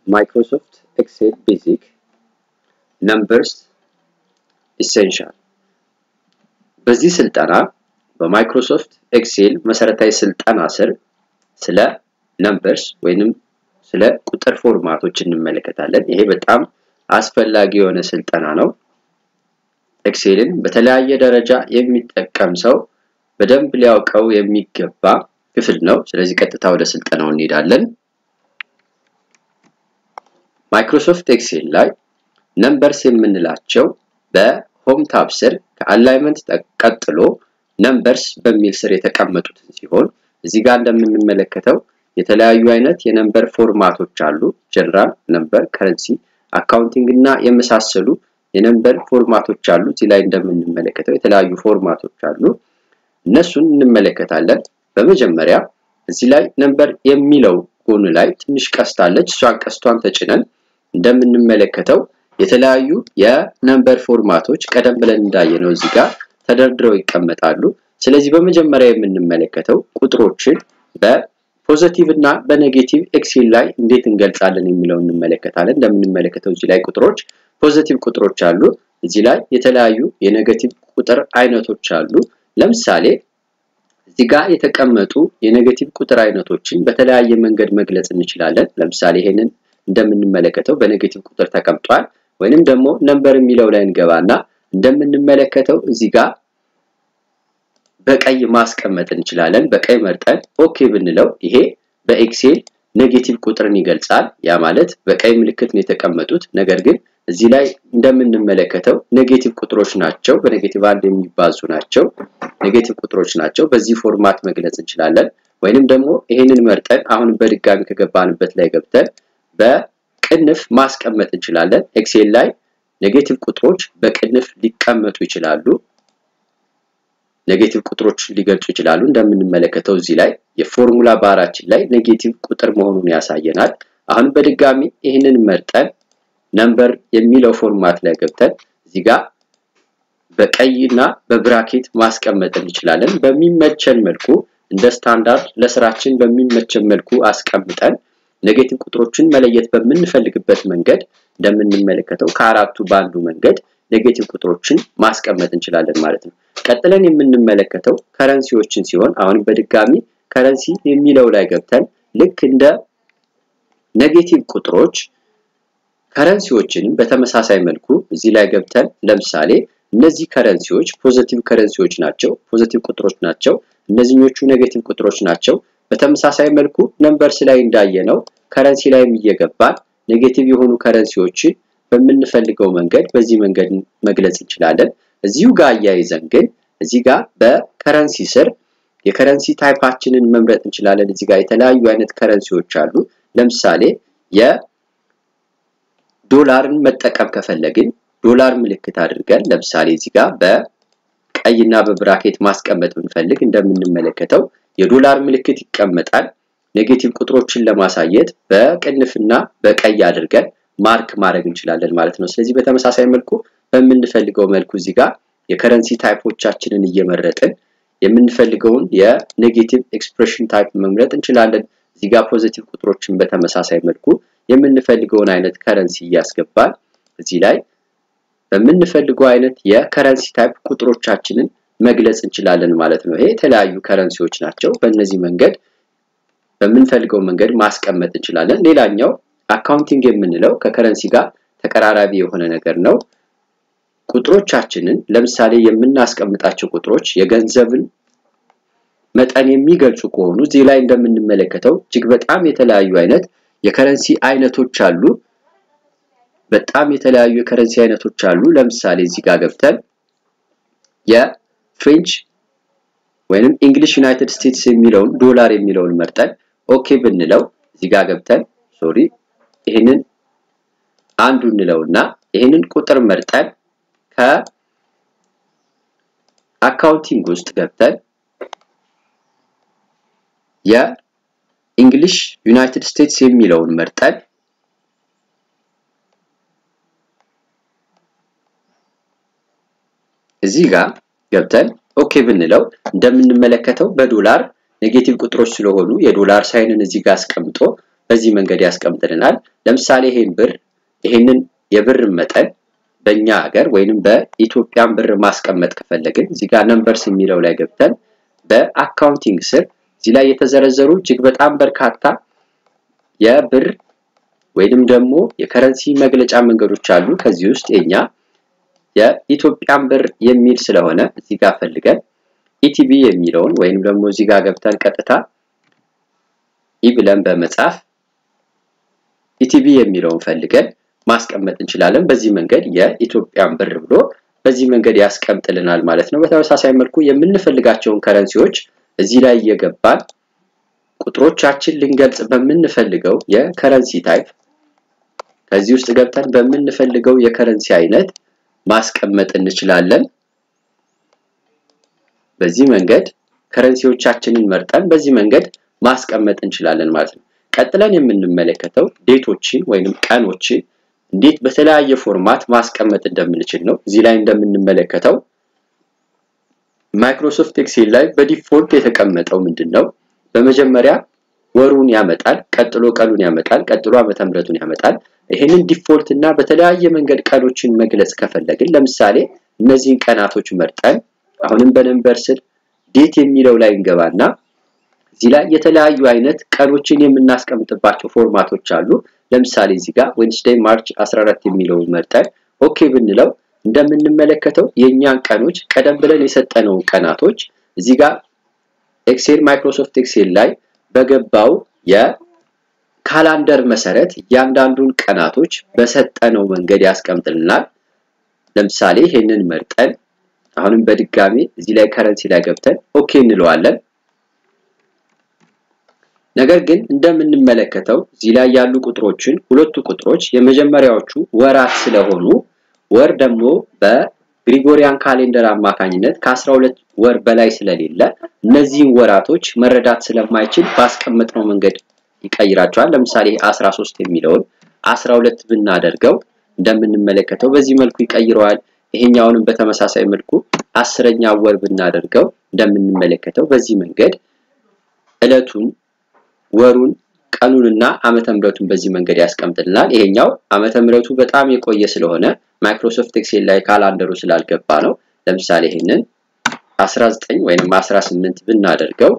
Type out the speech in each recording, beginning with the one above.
Microsoft Excel Basic Numbers Essential በዚህ ስልጠና በማይክሮሶፍት ኤክሴል መሰረታዊ ስልጠና ስር ስለ numbers ወይንም ስለ ቁጥር ፎርማቶች እንመለከታለን። ይሄ በጣም አስፈላጊ የሆነ ስልጠና ነው። ኤክሴልን በተለያየ ደረጃ የሚጠቀም ሰው በደንብ ሊያውቀው የሚገባ ክፍል ነው። ስለዚህ ቀጥታ ወደ ስልጠናው እንሄዳለን። ማይክሮሶፍት ኤክሴል ላይ numbers የምንላቸው በሆም ታብ ስር ከአላይመንት ቀጥሎ numbers በሚል ስር የተቀመጡት ሲሆን እዚህ ጋር እንደምንመለከተው የተለያዩ አይነት የነምበር ፎርማቶች አሉ። ጀነራል ነምበር፣ ከረንሲ፣ አካውንቲንግ እና የመሳሰሉ የነምበር ፎርማቶች አሉ። እዚህ ላይ እንደምንመለከተው የተለያዩ ፎርማቶች አሉ። እነሱን እንመለከታለን። በመጀመሪያ እዚህ ላይ ነምበር የሚለው ጎን ላይ ትንሽ ቀስት አለች። እሷን ቀስቷን ተጭነን እንደምንመለከተው የተለያዩ የነምበር ፎርማቶች ቀደም ብለን እንዳየነው እዚህ ጋር ተደርድረው ይቀመጣሉ። ስለዚህ በመጀመሪያ የምንመለከተው ቁጥሮችን በፖዚቲቭ እና በኔጌቲቭ ኤክሴል ላይ እንዴት እንገልጻለን የሚለውን እንመለከታለን። እንደምንመለከተው እዚህ ላይ ቁጥሮች ፖዚቲቭ ቁጥሮች አሉ። እዚህ ላይ የተለያዩ የኔጌቲቭ ቁጥር አይነቶች አሉ። ለምሳሌ እዚህ ጋር የተቀመጡ የኔጌቲቭ ቁጥር አይነቶችን በተለያየ መንገድ መግለጽ እንችላለን። ለምሳሌ ይሄንን እንደምንመለከተው በኔጌቲቭ ቁጥር ተቀምጧል። ወይንም ደግሞ ነምበር የሚለው ላይ እንገባና እንደምንመለከተው እዚህ ጋር በቀይ ማስቀመጥ እንችላለን። በቀይ መርጠን ኦኬ ብንለው ይሄ በኤክሴል ኔጌቲቭ ቁጥርን ይገልጻል። ያ ማለት በቀይ ምልክት ነው የተቀመጡት። ነገር ግን እዚህ ላይ እንደምንመለከተው ኔጌቲቭ ቁጥሮች ናቸው። በኔጌቲቭ አንድ የሚባዙ ናቸው። ኔጌቲቭ ቁጥሮች ናቸው። በዚህ ፎርማት መግለጽ እንችላለን። ወይንም ደግሞ ይሄንን መርጠን አሁን በድጋሚ ከገባንበት ላይ ገብተን በቅንፍ ማስቀመጥ እንችላለን። ኤክሴል ላይ ኔጌቲቭ ቁጥሮች በቅንፍ ሊቀመጡ ይችላሉ። ኔጌቲቭ ቁጥሮች ሊገልጹ ይችላሉ። እንደምንመለከተው እዚህ ላይ የፎርሙላ ባራችን ላይ ኔጌቲቭ ቁጥር መሆኑን ያሳየናል። አሁን በድጋሚ ይሄንን መርጠን ነምበር የሚለው ፎርማት ላይ ገብተን እዚህ ጋር በቀይና በብራኬት ማስቀመጥ እንችላለን። በሚመቸን መልኩ እንደ ስታንዳርድ ለስራችን በሚመቸን መልኩ አስቀምጠን ኔጌቲቭ ቁጥሮችን መለየት በምንፈልግበት መንገድ እንደምንመለከተው ከአራቱ ባንዱ መንገድ ኔጌቲቭ ቁጥሮችን ማስቀመጥ እንችላለን ማለት ነው። ቀጥለን የምንመለከተው ከረንሲዎችን ሲሆን አሁን በድጋሚ ከረንሲ የሚለው ላይ ገብተን ልክ እንደ ኔጌቲቭ ቁጥሮች ከረንሲዎችን በተመሳሳይ መልኩ እዚህ ላይ ገብተን ለምሳሌ እነዚህ ከረንሲዎች ፖዚቲቭ ከረንሲዎች ናቸው፣ ፖዚቲቭ ቁጥሮች ናቸው። እነዚህኞቹ ኔጌቲቭ ቁጥሮች ናቸው። በተመሳሳይ መልኩ ነምበርስ ላይ እንዳየነው ከረንሲ ላይም እየገባን ኔጌቲቭ የሆኑ ከረንሲዎችን በምንፈልገው መንገድ በዚህ መንገድ መግለጽ እንችላለን። እዚሁ ጋር ያይዘን ግን እዚህ ጋር በከረንሲ ስር የከረንሲ ታይፓችንን መምረጥ እንችላለን። እዚህ ጋር የተለያዩ አይነት ከረንሲዎች አሉ። ለምሳሌ የዶላርን መጠቀም ከፈለግን ዶላር ምልክት አድርገን ለምሳሌ እዚህ ጋር በቀይና በብራኬት ማስቀመጥ ብንፈልግ እንደምንመለከተው የዶላር ምልክት ይቀመጣል። ኔጌቲቭ ቁጥሮችን ለማሳየት በቅንፍና በቀይ አድርገን ማርክ ማድረግ እንችላለን ማለት ነው። ስለዚህ በተመሳሳይ መልኩ በመንፈልገው መልኩ እዚህ ጋር የከረንሲ ታይፖቻችንን እየመረጥን የምንፈልገውን የኔጌቲቭ ኤክስፕሬሽን ታይፕ መምረጥ እንችላለን። እዚህ ጋር ፖዚቲቭ ቁጥሮችን በተመሳሳይ መልኩ የምንፈልገውን አይነት ከረንሲ ያስገባል። እዚህ ላይ በመንፈልገው አይነት የከረንሲ ታይፕ ቁጥሮቻችንን መግለጽ እንችላለን ማለት ነው። ይሄ የተለያዩ ከረንሲዎች ናቸው። በእነዚህ መንገድ በመንፈልገው መንገድ ማስቀመጥ እንችላለን። ሌላኛው አካውንቲንግ የምንለው ከከረንሲ ጋር ተቀራራቢ የሆነ ነገር ነው። ቁጥሮቻችንን ለምሳሌ የምናስቀምጣቸው ቁጥሮች የገንዘብን መጠን የሚገልጹ ከሆኑ እዚህ ላይ እንደምንመለከተው እጅግ በጣም የተለያዩ አይነት የከረንሲ አይነቶች አሉ። በጣም የተለያዩ የከረንሲ አይነቶች አሉ። ለምሳሌ እዚህ ጋር ገብተን የፍሬንች ወይንም እንግሊሽ ዩናይትድ ስቴትስ የሚለውን ዶላር የሚለውን መርጠን ኦኬ ብንለው እዚህ ጋር ገብተን ይሄንን አንዱ እንለውና ይሄንን ቁጥር መርጠን ከአካውንቲንግ ውስጥ ገብተን የእንግሊሽ ዩናይትድ ስቴትስ የሚለውን መርጠን እዚህ ጋር ገብተን ኦኬ ብንለው እንደምንመለከተው በዶላር ኔጌቲቭ ቁጥሮች ስለሆኑ የዶላር ሳይንን እዚህ ጋር አስቀምጦ በዚህ መንገድ ያስቀምጥልናል ለምሳሌ ይሄንን የብር መጠን በእኛ ሀገር ወይንም በኢትዮጵያን ብር ማስቀመጥ ከፈለግን እዚህ ጋር ነምበርስ የሚለው ላይ ገብተን በአካውንቲንግ ስር እዚህ ላይ የተዘረዘሩ እጅግ በጣም በርካታ የብር ወይንም ደግሞ የከረንሲ መግለጫ መንገዶች አሉ ከዚህ ውስጥ የኢትዮጵያን ብር የሚል ስለሆነ እዚህ ጋር ፈልገን ኢቲቢ የሚለውን ወይንም ደግሞ እዚህ ጋር ገብተን ቀጥታ ብለን በመጻፍ ኢቲቢ የሚለውን ፈልገን ማስቀመጥ እንችላለን በዚህ መንገድ የኢትዮጵያን ብር ብሎ በዚህ መንገድ ያስቀምጥልናል ማለት ነው በተመሳሳይ መልኩ የምንፈልጋቸውን ከረንሲዎች እዚህ ላይ እየገባን ቁጥሮቻችን ልንገልጽ በመንፈልገው የከረንሲ ታይፕ ከዚህ ውስጥ ገብተን በመንፈልገው የከረንሲ አይነት ማስቀመጥ እንችላለን በዚህ መንገድ ከረንሲዎቻችንን መርጠን በዚህ መንገድ ማስቀመጥ እንችላለን ማለት ነው ቀጥለን የምንመለከተው ዴቶችን ወይንም ቀኖችን እንዴት በተለያየ ፎርማት ማስቀመጥ እንደምንችል ነው እዚህ ላይ እንደምንመለከተው ማይክሮሶፍት ኤክሴል ላይ በዲፎልት የተቀመጠው ምንድነው በመጀመሪያ ወሩን ያመጣል ቀጥሎ ቀኑን ያመጣል ቀጥሎ ዓመተ ምህረቱን ያመጣል ይሄንን ዲፎልት እና በተለያየ መንገድ ቀኖችን መግለጽ ከፈለግን ለምሳሌ እነዚህን ቀናቶች መርጠን አሁንም በነምበር ስር ዴት የሚለው ላይ እንገባና እዚህ ላይ የተለያዩ አይነት ቀኖችን የምናስቀምጥባቸው ፎርማቶች አሉ ለምሳሌ እዚህ ጋር ዌድnesday ማርች 14 የሚለው መርጠን ኦኬ ብንለው እንደምንመለከተው የኛን ቀኖች ቀደም ብለን የሰጠነው ቀናቶች እዚህ ጋር ኤክሴል ማይክሮሶፍት ኤክሴል ላይ በገባው የካላንደር መሰረት ያንዳንዱን ቀናቶች በሰጠነው መንገድ ያስቀምጥልናል ለምሳሌ ይሄንን መርጠን አሁንም በድጋሚ እዚህ ላይ ከረንሲ ላይ ገብተን ኦኬ እንለዋለን ነገር ግን እንደምንመለከተው እዚህ ላይ ያሉ ቁጥሮችን ሁለቱ ቁጥሮች የመጀመሪያዎቹ ወራት ስለሆኑ ወር ደግሞ በግሪጎሪያን ካሌንደር አማካኝነት ከ12 ወር በላይ ስለሌለ እነዚህን ወራቶች መረዳት ስለማይችል ባስቀመጥነው መንገድ ይቀይራቸዋል ለምሳሌ 13 የሚለውን 12 ብናደርገው እንደምንመለከተው በዚህ መልኩ ይቀይረዋል ይሄኛውንም በተመሳሳይ መልኩ 10ኛ ወር ብናደርገው እንደምንመለከተው በዚህ መንገድ እለቱን ወሩን ቀኑንና ዓመተ ምህረቱን በዚህ መንገድ ያስቀምጥልናል ይሄኛው ዓመተ ምህረቱ በጣም የቆየ ስለሆነ ማይክሮሶፍት ኤክሴል ላይ ካላንደሩ ስላልገባ ነው ለምሳሌ ይሄንን 19 ወይንም 18 ብናደርገው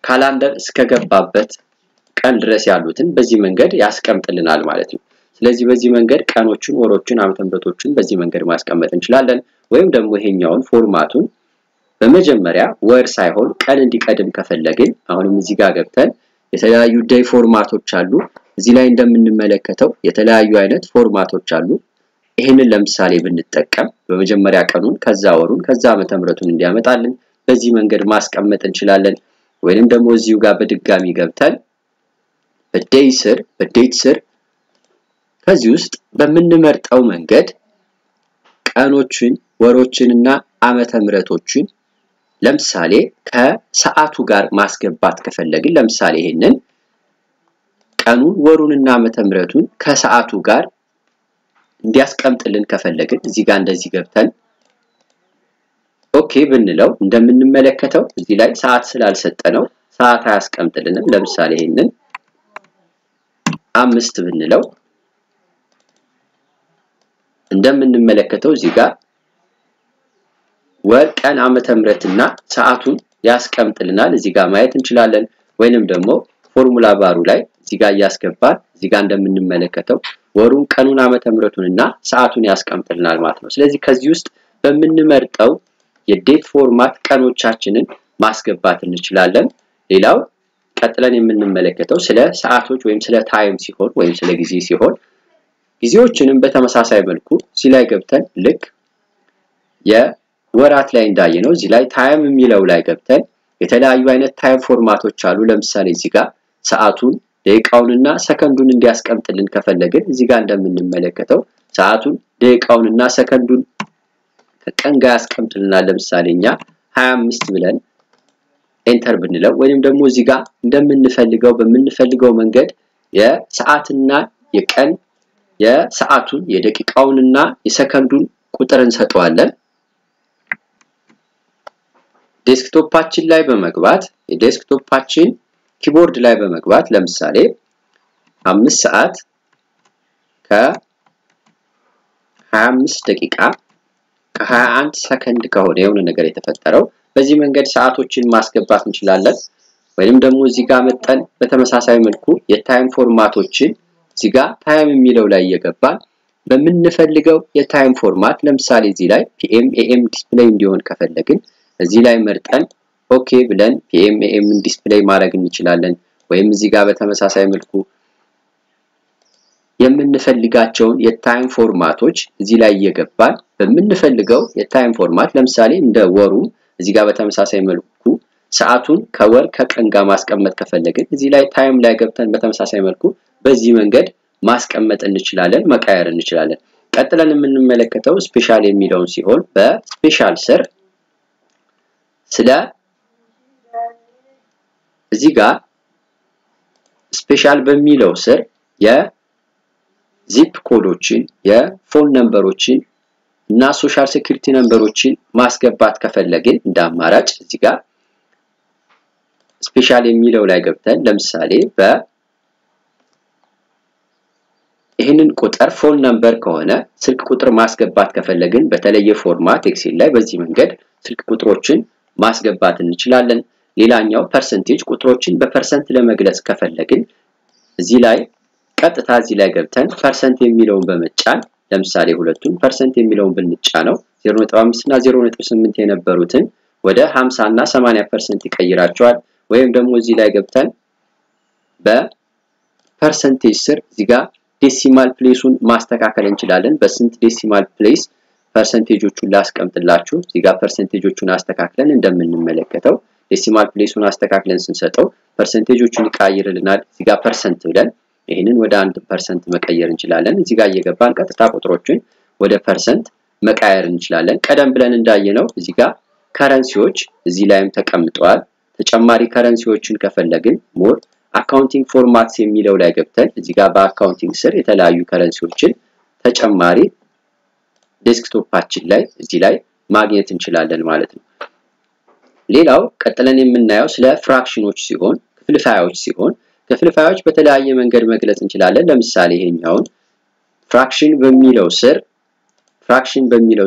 ካላንደር እስከገባበት ቀን ድረስ ያሉትን በዚህ መንገድ ያስቀምጥልናል ማለት ነው ስለዚህ በዚህ መንገድ ቀኖችን ወሮችን ዓመተ ምህረቶችን በዚህ መንገድ ማስቀመጥ እንችላለን ወይም ደግሞ ይሄኛውን ፎርማቱን በመጀመሪያ ወር ሳይሆን ቀን እንዲቀድም ከፈለግን አሁንም እዚህ ጋር ገብተን የተለያዩ ዴይ ፎርማቶች አሉ እዚህ ላይ እንደምንመለከተው የተለያዩ አይነት ፎርማቶች አሉ ይሄንን ለምሳሌ ብንጠቀም በመጀመሪያ ቀኑን ከዛ ወሩን ከዛ ዓመተ ምህረቱን እንዲያመጣልን በዚህ መንገድ ማስቀመጥ እንችላለን ወይንም ደግሞ እዚሁ ጋር በድጋሚ ገብተን በዴት ስር ከዚህ ውስጥ በመንመርጠው መንገድ ቀኖችን ወሮችንና ዓመተ ምህረቶችን ለምሳሌ ከሰዓቱ ጋር ማስገባት ከፈለግን ለምሳሌ ይሄንን ቀኑን ወሩንና ዓመተ ምህረቱን ከሰዓቱ ጋር እንዲያስቀምጥልን ከፈለግን እዚህ ጋር እንደዚህ ገብተን ኦኬ ብንለው እንደምንመለከተው እዚህ ላይ ሰዓት ስላልሰጠነው ሰዓት አያስቀምጥልንም ለምሳሌ ይሄንን 5 ብንለው እንደምንመለከተው እዚህ ጋር ወር ቀን ዓመተ ምህረትና ሰዓቱን ያስቀምጥልናል እዚህ ጋር ማየት እንችላለን ወይንም ደግሞ ፎርሙላ ባሩ ላይ እዚህ ጋር ያስገባል እዚህ ጋር እንደምንመለከተው ወሩን ቀኑን ዓመተ ምህረቱንና ሰዓቱን ያስቀምጥልናል ማለት ነው ስለዚህ ከዚህ ውስጥ በመንመርጠው የዴት ፎርማት ቀኖቻችንን ማስገባት እንችላለን ሌላው ቀጥለን የምንመለከተው ስለ ሰዓቶች ወይም ስለ ታይም ሲሆን ወይም ስለ ጊዜ ሲሆን ጊዜዎችንም በተመሳሳይ መልኩ እዚህ ላይ ገብተን ልክ የወራት ላይ እንዳየነው እዚህ ላይ ታይም የሚለው ላይ ገብተን የተለያዩ አይነት ታይም ፎርማቶች አሉ ለምሳሌ እዚህ ጋር ሰዓቱን ደቂቃውንና ሰከንዱን እንዲያስቀምጥልን ከፈለግን እዚህ ጋር እንደምንመለከተው ሰዓቱን ደቂቃውንና ሰከንዱን ከቀን ጋር ያስቀምጥልናል ለምሳሌኛ 25 ብለን ኤንተር ብንለው ወይንም ደግሞ እዚህ ጋር እንደምንፈልገው በመንፈልገው መንገድ የሰዓትና የቀን የሰዓቱን የደቂቃውንና የሰከንዱን ቁጥር እንሰጠዋለን ዴስክቶፓችን ላይ በመግባት የዴስክቶፓችን ኪቦርድ ላይ በመግባት ለምሳሌ 5 ሰዓት ከ25 ደቂቃ ከ21 ሰከንድ ከሆነ የሆነ ነገር የተፈጠረው በዚህ መንገድ ሰዓቶችን ማስገባት እንችላለን ወይንም ደግሞ እዚህ ጋር መጣን በተመሳሳይ መልኩ የታይም ፎርማቶችን እዚህ ጋር ታይም የሚለው ላይ እየገባን በመንፈልገው የታይም ፎርማት ለምሳሌ እዚህ ላይ PM AM ዲስፕሌይ እንዲሆን ከፈለግን እዚህ ላይ መርጠን ኦኬ ብለን PM AM ዲስፕሌይ ማድረግ እንችላለን ወይም እዚህ ጋር በተመሳሳይ መልኩ የምንፈልጋቸውን የታይም ፎርማቶች እዚህ ላይ እየገባን በመንፈልገው የታይም ፎርማት ለምሳሌ እንደ ወሩ እዚህ ጋር በተመሳሳይ መልኩ ሰዓቱን ከወር ከቀን ጋር ማስቀመጥ ከፈለግን እዚህ ላይ ታይም ላይ ገብተን በተመሳሳይ መልኩ በዚህ መንገድ ማስቀመጥ እንችላለን መቀየር እንችላለን ቀጥለን የምንመለከተው ስፔሻል የሚለውን ሲሆን በስፔሻል ስር ስለ እዚህ ጋር ስፔሻል በሚለው ስር የዚፕ ኮዶችን የፎን ነምበሮችን እና ሶሻል ሴኩሪቲ ነምበሮችን ማስገባት ከፈለግን እንደ አማራጭ እዚህ ጋር ስፔሻል የሚለው ላይ ገብተን ለምሳሌ ይሄንን ቁጥር ፎን ነምበር ከሆነ ስልክ ቁጥር ማስገባት ከፈለግን በተለየ ፎርማት ኤክሴል ላይ በዚህ መንገድ ስልክ ቁጥሮችን ማስገባት እንችላለን ሌላኛው ፐርሰንቴጅ ቁጥሮችን በፐርሰንት ለመግለጽ ከፈለግን እዚህ ላይ ቀጥታ እዚህ ላይ ገብተን ፐርሰንት የሚለውን በመጫን ለምሳሌ ሁለቱን ፐርሰንት የሚለውን ብንጫነው 0.5 እና 0.8 የነበሩትን ወደ 50 እና 80% ይቀይራቸዋል ወይም ደግሞ እዚህ ላይ ገብተን በፐርሰንቴጅ ስር እዚህ ጋር ዴሲማል ፕሌሱን ማስተካከል እንችላለን በስንት ዴሲማል ፕሌስ ፐርሰንቴጆቹን ላስቀምጥላችሁ እዚህ ጋር ፐርሰንቴጆቹን አስተካክለን እንደምንመለከተው ዴሲማል ፕሌሱን አስተካክለን ስንሰጠው ፐርሰንቴጆቹን ይቀይርልናል እዚህ ጋር ፐርሰንት ብለን ይሄንን ወደ 1% መቀየር እንችላለን እዚህ ጋር እየገባን ቀጥታ ቁጥሮችን ወደ ፐርሰንት መቀየር እንችላለን ቀደም ብለን እንዳየነው እዚህ ጋር ከረንሲዎች እዚህ ላይም ተቀምጠዋል ተጨማሪ ከረንሲዎችን ከፈለግን ሞር አካውንቲንግ ፎርማትስ የሚለው ላይ ገብተን እዚህ ጋር በአካውንቲንግ ስር የተለያዩ ከረንሲዎችን ተጨማሪ ዴስክቶፓችን ላይ እዚህ ላይ ማግኘት እንችላለን ማለት ነው ሌላው ቀጥለን የምናየው ስለ ፍራክሽኖች ሲሆን ክፍልፋዮች ሲሆን ክፍልፋዮች በተለያየ መንገድ መግለጽ እንችላለን ለምሳሌ ይሄኛውን ፍራክሽን በሚለው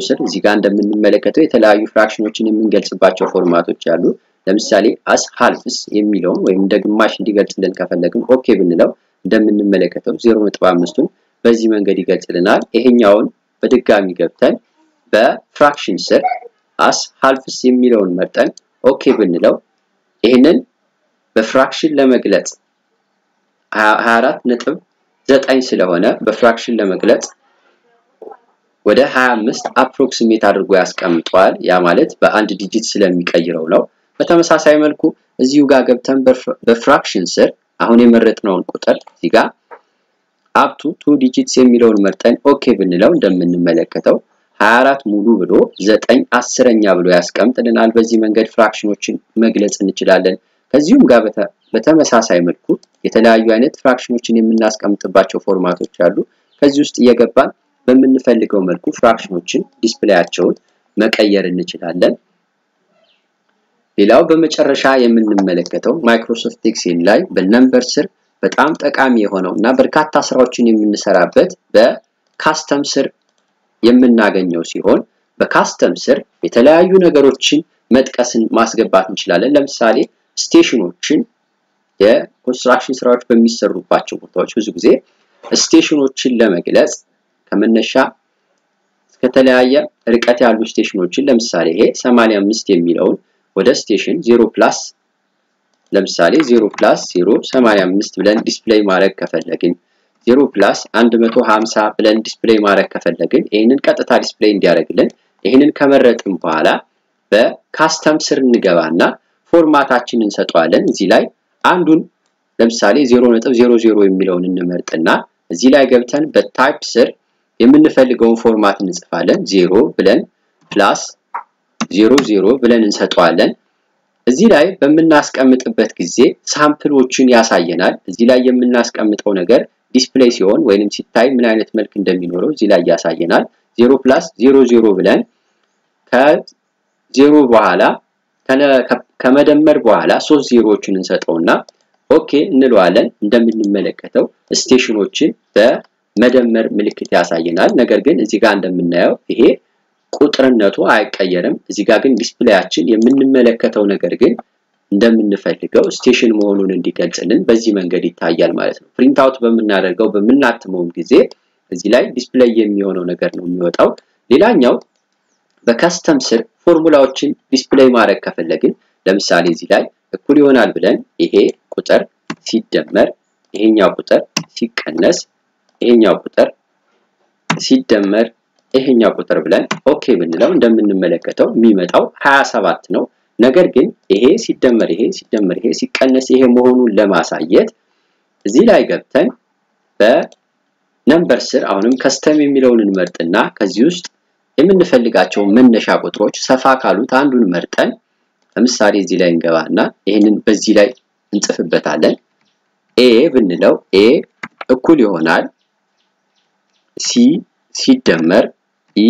ስር እዚህ ጋር እንደምንመለከተው የተለያዩ ፍራክሽኖችን የምንገልጽባቸው ፎርማቶች አሉ ለምሳሌ as halves የሚለው ወይም እንደ ግማሽ እንዲገልጽልን ከፈለግን ኦኬ ብንለው እንደምንመለከተው 0.5ን በዚህ መንገድ ይገልጽልናል ይሄኛውን በድጋሚ ገብተን በፍራክሽን ስር as halves የሚለውን መርጠን ኦኬ ብንለው ይሄንን በፍራክሽን ለመግለጽ 24.9 ስለሆነ በፍራክሽን ለመግለጽ ወደ 25 አፕሮክሲሜት አድርጎ ያስቀምጣል ያ ማለት በአንድ ዲጂት ስለሚቀይረው ነው በተመሳሳይ መልኩ እዚሁ ጋር ገብተን በፍራክሽን ስር አሁን የመረጥነውን ቁጥር እዚህ ጋር up to 2 digits የሚለውን መርጠን ኦኬ ብንለው እንደምንመለከተው 24 ሙሉ ብሎ 9 10ኛ ብሎ ያስቀምጥልናል በዚህ መንገድ ፍራክሽኖችን መግለጽ እንችላለን ከዚሁም ጋር በተመሳሳይ መልኩ የተለያዩ አይነት ፍራክሽኖችን የምናስቀምጥባቸው ፎርማቶች አሉ ከዚህ ውስጥ እየገባን በመንፈልገው መልኩ ፍራክሽኖችን ዲስፕሌያቸውን መቀየር እንችላለን ሌላው በመጨረሻ የምንመለከተው ማይክሮሶፍት ኤክሴል ላይ በነምበር ስር በጣም ጠቃሚ የሆነውና በርካታ ስራዎችን የምንሰራበት በካስተም ስር የምናገኘው ሲሆን በካስተም ስር የተለያዩ ነገሮችን መጥቀስን ማስገባት እንችላለን ለምሳሌ ስቴሽኖችን የኮንስትራክሽን ስራዎች በሚሰሩባቸው ቦታዎች ብዙ ጊዜ ስቴሽኖችን ለመግለጽ ከመነሻ ከተለያየ ርቀት ያሉ ስቴሽኖችን ለምሳሌ ይሄ 85 የሚለውን ወደ ስቴሽን 0+ ለምሳሌ 0+0 85 ብለን ዲስፕሌይ ማድረግ ከፈለግን 0+150 ብለን ዲስፕሌይ ማድረግ ከፈለግን ይሄንን ቀጥታ ዲስፕሌይ እንዲያደርግልን ይሄንን ከመረጥን በኋላ በካስተም ስር እንገባና ፎርማታችንን እንሰጣለን እዚህ ላይ አንዱን ለምሳሌ 0.00 የሚለውን እንመርጥና እዚህ ላይ ገብተን በታይፕ ስር የምንፈልገውን ፎርማት እንጽፋለን 0 ብለን +00 ብለን እንሰጣለን እዚህ ላይ በመናስቀምጥበት ጊዜ ሳምፕሎችን ያሳየናል እዚህ ላይ የምናስቀምጠው ነገር ዲስፕሌይ ሲሆን ወይንም ሲታይ ምን አይነት መልክ እንደሚኖረው እዚህ ላይ ያሳየናል 0+00 ብለን ከ0 በኋላ ከመደመር በኋላ 3 ዜሮዎችን እንሰጠውና ኦኬ እንለዋለን እንደምንመለከተው ስቴሽኖችን በመደመር ምልክት ያሳየናል ነገር ግን እዚህ ጋር እንደምናየው ይሄ ቁጥርነቱ አይቀየርም እዚህ ጋር ግን ዲስፕሌያችን የምንመለከተው ነገር ግን እንደምንፈልገው ስቴሽን መሆኑን እንዲገልጽልን በዚህ መንገድ ይታያል ማለት ነው ፕሪንት አውት በመናደርገው በመናተመው ጊዜ እዚህ ላይ ዲስፕሌይ የሚሆነው ነገር ነው የሚወጣው ሌላኛው በከስተም ስር ፎርሙላዎችን ዲስፕሌይ ማድረግ ከፈለግን ለምሳሌ እዚህ ላይ እኩል ይሆናል ብለን ይሄ ቁጥር ሲደመር ይሄኛው ቁጥር ሲቀነስ ይሄኛው ቁጥር ሲደመር ይሄኛው ቁጥር ብለን ኦኬ ብንለው እንደምንመለከተው የሚመጣው 27 ነው ነገር ግን ይሄ ሲደመር ይሄ ሲቀነስ ይሄ መሆኑን ለማሳየት እዚህ ላይ ገብተን በነምበር ስር አሁንም ከስተም የሚለውን እንመርጥና ከዚህ ውስጥ የምንፈልጋቸው መነሻ ቁጥሮች ሰፋ ካሉት አንዱን መርጠን ለምሳሌ እዚህ ላይ እንገባና ይሄንን በዚህ ላይ እንጽፍበታለን a ብንለው a እኩል ይሆናል c ሲደመር e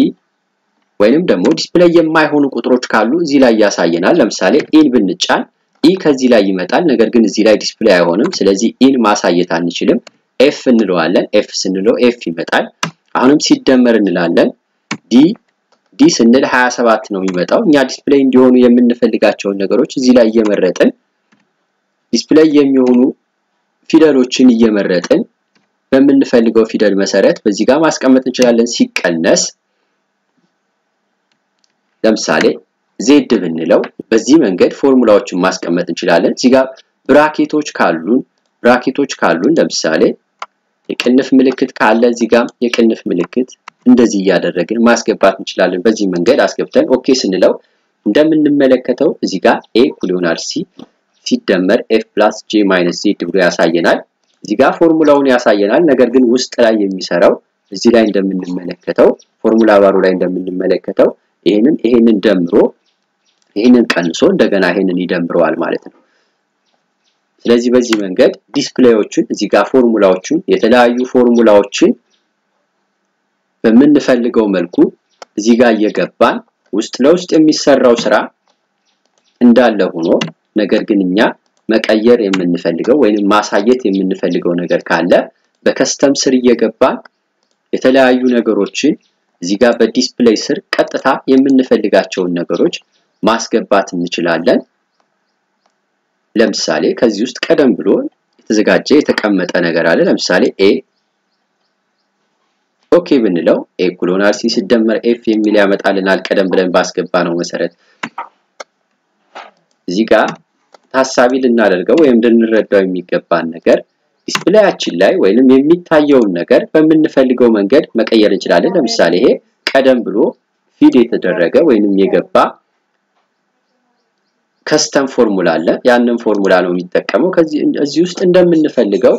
ወይንም ደግሞ ዲስፕሌይ የማይሆኑ ቁጥሮች ካሉ እዚህ ላይ ያሳየናል ለምሳሌ ኢን ብንጫን e ከዚህ ላይ ይመጣል ነገር ግን እዚህ ላይ ዲስፕሌይ አይሆንም ስለዚህ ኢን ማሳየት አንችልም f እንለዋለን f ስንለው f ይመጣል አሁንም ሲደመር እንላለን ዲ ስንል 27 ነው የሚመጣው እኛ ዲስፕሌይ እንዲሆኑ የምንፈልጋቸው ነገሮች እዚህ ላይ እየመረጥን ዲስፕሌይ የሚሆኑ ፊደሎችን እየመረጥን በመንፈልገው ፊደል መሰረት በዚህ ጋር ማስቀመጥ እንችላለን ሲቀነስ ለምሳሌ z ብንለው በዚህ መንገድ ፎርሙላዎችን ማስቀመጥ እንችላለን እዚህ ጋር ብራኬቶች ካሉን ለምሳሌ የቅንፍ ምልክት ካለ እዚህ ጋር የቅንፍ ምልክት እንደዚህ ያደረግን ማስገባት እንችላለን በዚህ መንገድ አስገብተን ኦኬ ስንለው እንደምንመለከተው እዚህ ጋር a እኩል ይሆናል c ሲደመር f + j - z ብሎ ያሳየናል እዚህ ጋር ፎርሙላውን ያሳየናል ነገር ግን ውስጥ ላይ የሚሰራው እዚህ ላይ እንደምንመለከተው ፎርሙላ ባሩ ላይ እንደምንመለከተው ይሄንን ደምሮ ይሄንን ቀንሶ እንደገና ይሄንን ይደምረዋል ማለት ነው ስለዚህ በዚህ መንገድ ዲስፕሌዮችን እዚህ ጋር ፎርሙላዎችን የተለያዩ ፎርሙላዎችን በመንፈልገው መልኩ እዚህ ጋር እየገባን ውስጥ ለውስጥ የሚሰራው ስራ እንዳለ ሆኖ ነገር ግን እኛ መቀየር የምንፈልገው ወይንም ማሳየት የምንፈልገው ነገር ካለ በከስተም ስር እየገባን የተለያዩ ነገሮችን እዚህ ጋር በዲስፕሌይ ስር ቀጥታ የምንፈልጋቸው ነገሮች ማስገባት እንችላለን ለምሳሌ ከዚህ ውስጥ ቀደም ብሎ የተዘጋጀ የተቀመጠ ነገር አለ ለምሳሌ a ኦኬ ብንለው a እኩል ይሆናል c ሲደመር f የሚል ያመጣልናል ቀደም ብለን ባስገባነው መሰረት እዚህ ጋር ታሳቢ ልናደርገው ወይም እንድንረዳው የሚገባን ነገር ዲስፕሌያችን ላይ ወይንም የሚታየውን ነገር በመንፈልገው መንገድ መቀየር እንችላለን ለምሳሌ ይሄ ቀደም ብሎ ፊድ የተደረገ ወይንም የገባ ከስተም ፎርሙላ አለ ያንን ፎርሙላ ነው የሚጠቀመው ከዚህ እዚህ ውስጥ እንደምንፈልገው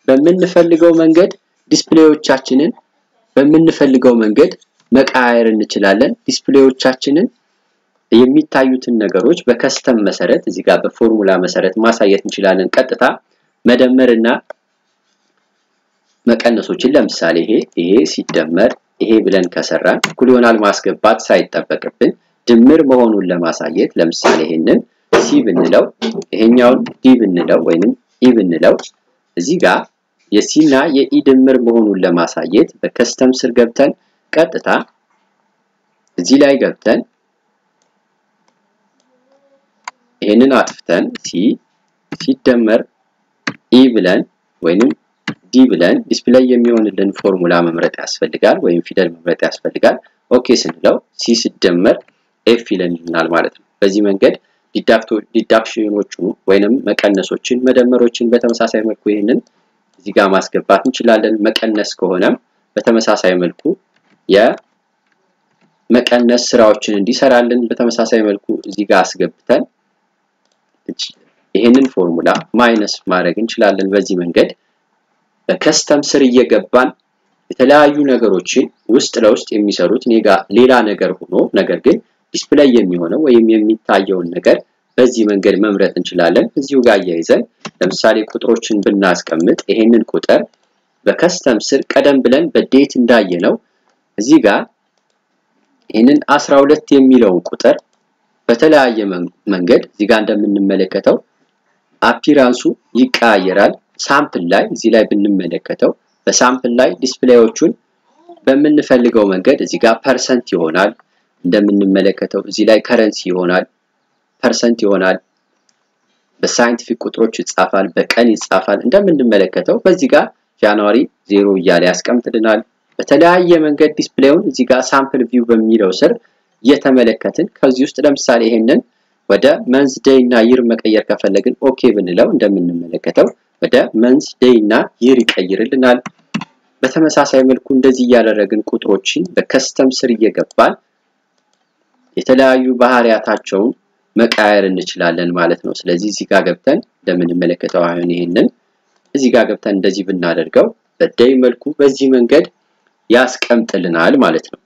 በመንፈልገው መንገድ ዲስፕሌዮቻችንን በመንፈልገው መንገድ መቀያየር እንችላለን ዲስፕሌዮቻችንን የሚታዩትን ነገሮች በከስተም መሰረት እዚህ ጋር በፎርሙላ መሰረት ማሳየት እንችላለን ቀጥታ መደመርና መቀነሶችን ለምሳሌ ይሄ ሲደመር ይሄ ብለን ከሰራን እኩል ይሆናል ማስገባት ሳይጠበቅብን ድምር መሆኑን ለማሳየት ለምሳሌ ይሄንን c ብንለው ይሄኛውን d ብንለው ወይንም e ብንለው እዚህ ጋር የc እና የe ድምር መሆኑን ለማሳየት በከስተም ስር ገብተን ቀጥታ እዚህ ላይ ገብተን ይሄንን አጥፍተን c ሲደመር e ብለን ወይንም d ብለን ዲስፕሌይ የሚሆንልን ፎርሙላ መምረጥ ያስፈልጋል ወይም ፊደል መምረጥ ያስፈልጋል ኦኬ ስንለው c ሲደመር f ይለናል ማለት ነው በዚህ መንገድ ዲዳክሽኖቹ ወይንም መቀነሶችን መደመሮችን በተመሳሳይ መልኩ ይሄንን እዚህ ጋር ማስገባት እንችላለን መቀነስ ከሆነም በተመሳሳይ መልኩ የመቀነስ ስራዎችን እንዲሰራልን በተመሳሳይ መልኩ እዚህ ጋር አስገብተን ይሄንን ፎርሙላ ማይነስ ማድረግ እንችላለን በዚህ መንገድ በከስተም ስር እየገባን የተለያዩ ነገሮችን ውስጥ ለውስጥ የሚሰሩት ሌላ ነገር ሆኖ ነገር ግን ዲስፕሌይ የሚሆነው ወይም የሚታየውን ነገር በዚህ መንገድ መምረጥ እንችላለን እዚሁ ጋር ያይዘን ለምሳሌ ቁጥሮችን ብናስቀምጥ ይሄንን ቁጥር በከስተም ስር ቀደም ብለን በዴት እንዳየነው እዚህ ጋር ይሄንን 12 የሚለው ቁጥር በተለያየ መንገድ እዚህ ጋር እንደምንመለከተው አፒራንሱ ይቀያየራል። ሳምፕል ላይ እዚህ ላይ ብንመለከተው በሳምፕል ላይ ዲስፕሌዮቹን በምንፈልገው መንገድ እዚህ ጋር ፐርሰንት ይሆናል። እንደምንመለከተው እዚህ ላይ ከረንሲ ይሆናል፣ ፐርሰንት ይሆናል፣ በሳይንቲፊክ ቁጥሮች ይጻፋል፣ በቀን ይጻፋል። እንደምንመለከተው በዚህ ጋር ጃንዋሪ 0 እያለ ያስቀምጥልናል። በተለያየ መንገድ ዲስፕሌውን እዚህ ጋር ሳምፕል ቪው በሚለው ስር እየተመለከትን ከዚህ ውስጥ ለምሳሌ ይሄንን ወደ መንዝ ዴይ እና ይር መቀየር ከፈለግን ኦኬ ብንለው እንደምንመለከተው ወደ መንዝ ዴይ እና ይር ይቀይርልናል። በተመሳሳይ መልኩ እንደዚህ ያደረግን ቁጥሮችን በከስተም ስር እየገባን የተለያዩ ባህሪያታቸውን መቀየር እንችላለን ማለት ነው። ስለዚህ እዚህ ጋር ገብተን እንደምንመለከተው አሁን ይሄንን እዚህ ጋር ገብተን እንደዚህ ብናደርገው በዴይ መልኩ በዚህ መንገድ ያስቀምጥልናል ማለት ነው።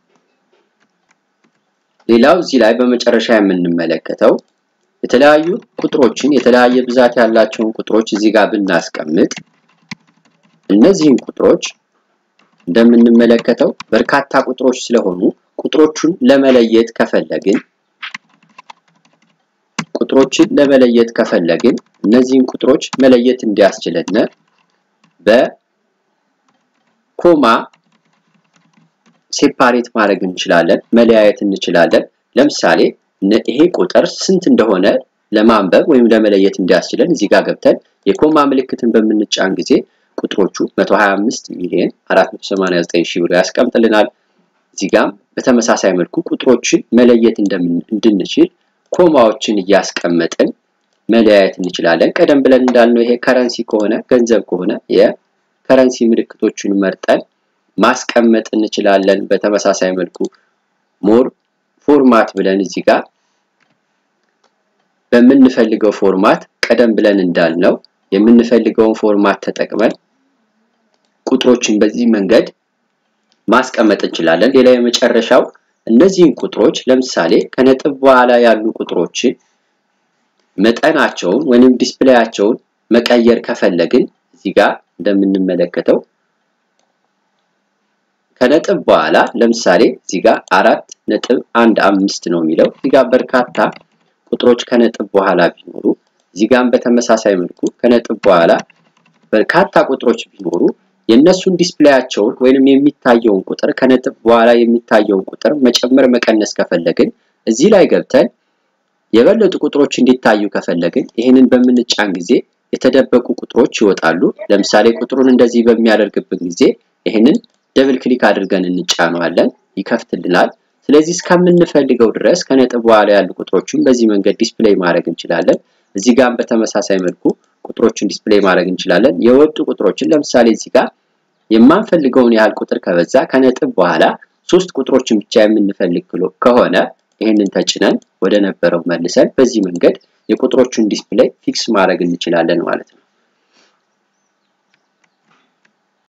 ሌላው እዚህ ላይ በመጨረሻ የምንመለከተው የተለያዩ ቁጥሮችን የተለያየ ብዛት ያላቸውን ቁጥሮች እዚህ ጋር ብናስቀምጥ እነዚህን ቁጥሮች እንደምንመለከተው በርካታ ቁጥሮች ስለሆኑ ቁጥሮቹን ለመለየት ከፈለግን እነዚህን ቁጥሮች መለየት እንዲያስችለን በኮማ ሴፓሬት ማድረግ እንችላለን፣ መለያየት እንችላለን። ለምሳሌ ይሄ ቁጥር ስንት እንደሆነ ለማንበብ ወይም ለመለየት እንዲያስችለን እዚህ ጋር ገብተን የኮማ ምልክትን በምንጫን ጊዜ ቁጥሮቹ 125,489,000 ብር ያስቀምጥልናል። እዚህ ጋር በተመሳሳይ መልኩ ቁጥሮችን መለየት እንድንችል ኮማዎችን እያስቀመጥን መለያየት እንችላለን። ቀደም ብለን እንዳልነው ይሄ ከረንሲ ከሆነ ገንዘብ ከሆነ የከረንሲ ምልክቶችን መርጠን ማስቀመጥ እንችላለን። በተመሳሳይ መልኩ ሞር ፎርማት ብለን እዚህ ጋር በምንፈልገው ፎርማት ቀደም ብለን እንዳልነው የምንፈልገውን ፎርማት ተጠቅመን ቁጥሮችን በዚህ መንገድ ማስቀመጥ እንችላለን። ሌላ የመጨረሻው እነዚህን ቁጥሮች ለምሳሌ ከነጥብ በኋላ ያሉ ቁጥሮችን መጠናቸውን ወይንም ዲስፕሌያቸውን መቀየር ከፈለግን እዚህ ጋር እንደምንመለከተው ከነጥብ በኋላ ለምሳሌ እዚህ ጋር 4.15 ነው የሚለው እዚህ ጋር በርካታ ቁጥሮች ከነጥብ በኋላ ቢኖሩ እዚህ ጋር በተመሳሳይ መልኩ ከነጥብ በኋላ በርካታ ቁጥሮች ቢኖሩ የነሱን ዲስፕሌያቸውን ወይንም የሚታየውን ቁጥር ከነጥብ በኋላ የሚታየውን ቁጥር መጨመር መቀነስ ከፈለግን እዚህ ላይ ገብተን የበለጡ ቁጥሮች እንዲታዩ ከፈለግን ይሄንን በምንጫን ጊዜ የተደበቁ ቁጥሮች ይወጣሉ። ለምሳሌ ቁጥሩን እንደዚህ በሚያደርግብን ጊዜ ይሄንን ደብል ክሊክ አድርገን እንጫነዋለን፣ ይከፍትልናል። ስለዚህ እስከምንፈልገው ድረስ ከነጥብ በኋላ ያሉ ቁጥሮችን በዚህ መንገድ ዲስፕሌይ ማድረግ እንችላለን። እዚህ ጋር በተመሳሳይ መልኩ ቁጥሮችን ዲስፕሌይ ማድረግ እንችላለን። የወጡ ቁጥሮችን ለምሳሌ እዚህ ጋር የማንፈልገውን ያህል ቁጥር ከበዛ ከነጥብ በኋላ 3 ቁጥሮችን ብቻ የምንፈልግ ከሆነ ይሄንን ተጭነን ወደ ነበረው መልሰን በዚህ መንገድ የቁጥሮችን ዲስፕሌይ ፊክስ ማድረግ እንችላለን ማለት ነው።